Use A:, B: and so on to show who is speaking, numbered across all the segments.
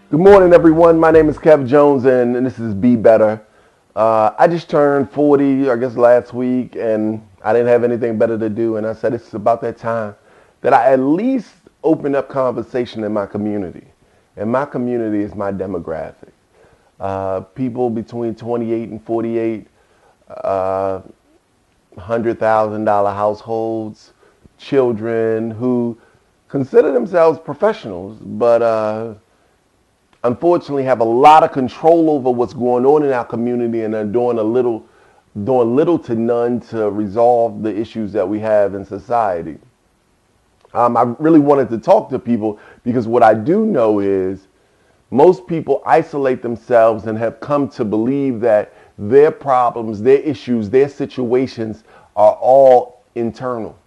A: Good morning, everyone. My name is Kev Jones, and this is BeBetter. I just turned 40, I guess, last week, and I didn't have anything better to do. And I said it's about that time that I at least open up conversation in my community. And my community is my demographic. People between 28 and 48, $100,000 households, children who consider themselves professionals, but unfortunately have a lot of control over what's going on in our community, and are doing little to none to resolve the issues that we have in society. I really wanted to talk to people because what I do know is most people isolate themselves and have come to believe that their problems, their issues, their situations are all internal.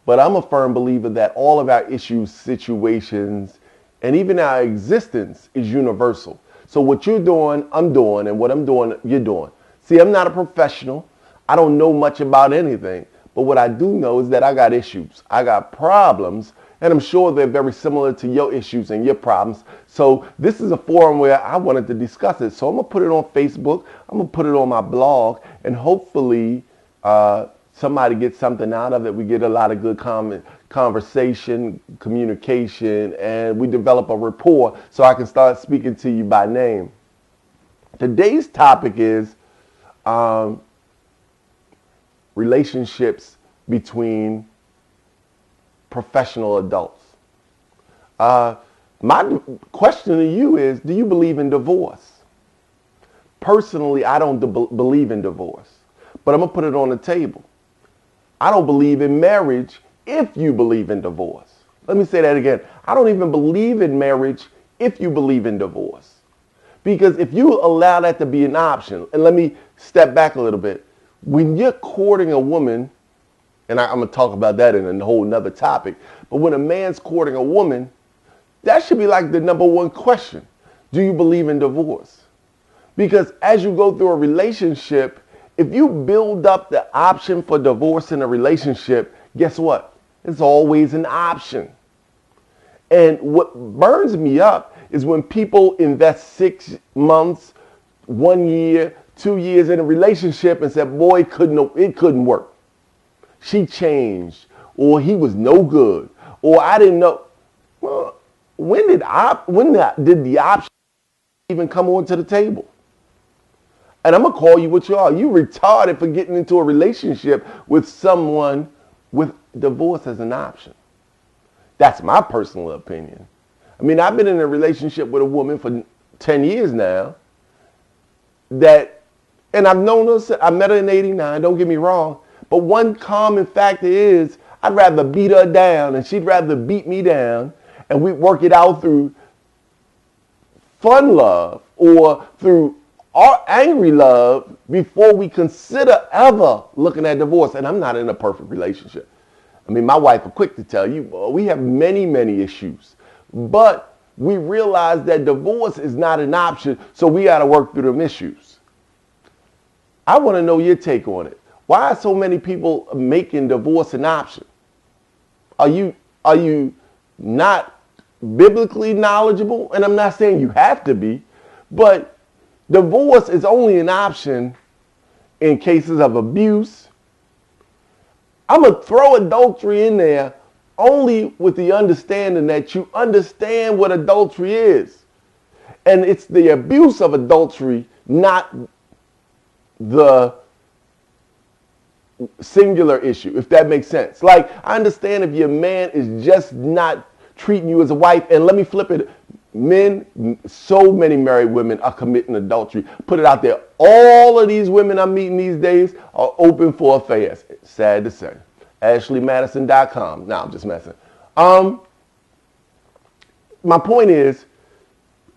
A: But I'm a firm believer that all of our issues, situations, and even our existence is universal. So what you're doing, I'm doing, and what I'm doing, you're doing. See, I'm not a professional. I don't know much about anything. But what I do know is that I got issues. I got problems, and I'm sure they're very similar to your issues and your problems. So this is a forum where I wanted to discuss it. So I'm going to put it on Facebook. I'm going to put it on my blog, and hopefully somebody gets something out of it. We get a lot of good conversation, communication, and we develop a rapport so I can start speaking to you by name. Today's topic is relationships between professional adults. My question to you is, do you believe in divorce? Personally, I don't believe in divorce, but I'm going to put it on the table. I don't believe in marriage if you believe in divorce. Let me say that again. I don't even believe in marriage if you believe in divorce. Because if you allow that to be an option, and let me step back a little bit. When you're courting a woman, and I'm going to talk about that in a whole nother topic, but when a man's courting a woman, that should be like the number one question. Do you believe in divorce? Because as you go through a relationship, if you build up the option for divorce in a relationship, guess what? It's always an option. And what burns me up is when people invest 6 months, 1 year, 2 years in a relationship and said, boy, it couldn't work. She changed, or he was no good, or I didn't know. Well, when did the option even come onto the table? And I'm going to call you what you are. You retarded for getting into a relationship with someone with divorce as an option. That's my personal opinion. I mean, I've been in a relationship with a woman for 10 years now and I've known her, I met her in 89, don't get me wrong. But one common factor is I'd rather beat her down and she'd rather beat me down, and we work it out through fun love or through our angry love before we consider ever looking at divorce. And I'm not in a perfect relationship. I mean, my wife is quick to tell you, we have many, many issues. But we realize that divorce is not an option, so we got to work through them issues. I want to know your take on it. Why are so many people making divorce an option? Are you not biblically knowledgeable? And I'm not saying you have to be, but divorce is only an option in cases of abuse. I'm going to throw adultery in there only with the understanding that you understand what adultery is. And it's the abuse of adultery, not the singular issue, if that makes sense. Like, I understand if your man is just not treating you as a wife, and let me flip it. Men, so many married women are committing adultery. Put it out there. All of these women I'm meeting these days are open for affairs. Sad to say. AshleyMadison.com. No, I'm just messing. My point is,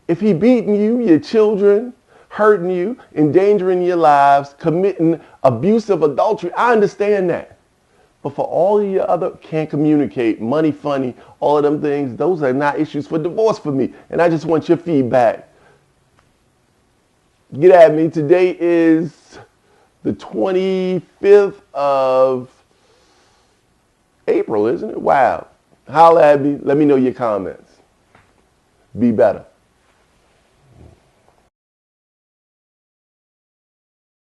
A: if he beating you, your children, hurting you, endangering your lives, committing abusive adultery, I understand that. But for all of your other can't communicate, money funny, all of them things, those are not issues for divorce for me. And I just want your feedback. Get at me. Today is the 25th of April, isn't it? Wow. Holla at me. Let me know your comments. Be better.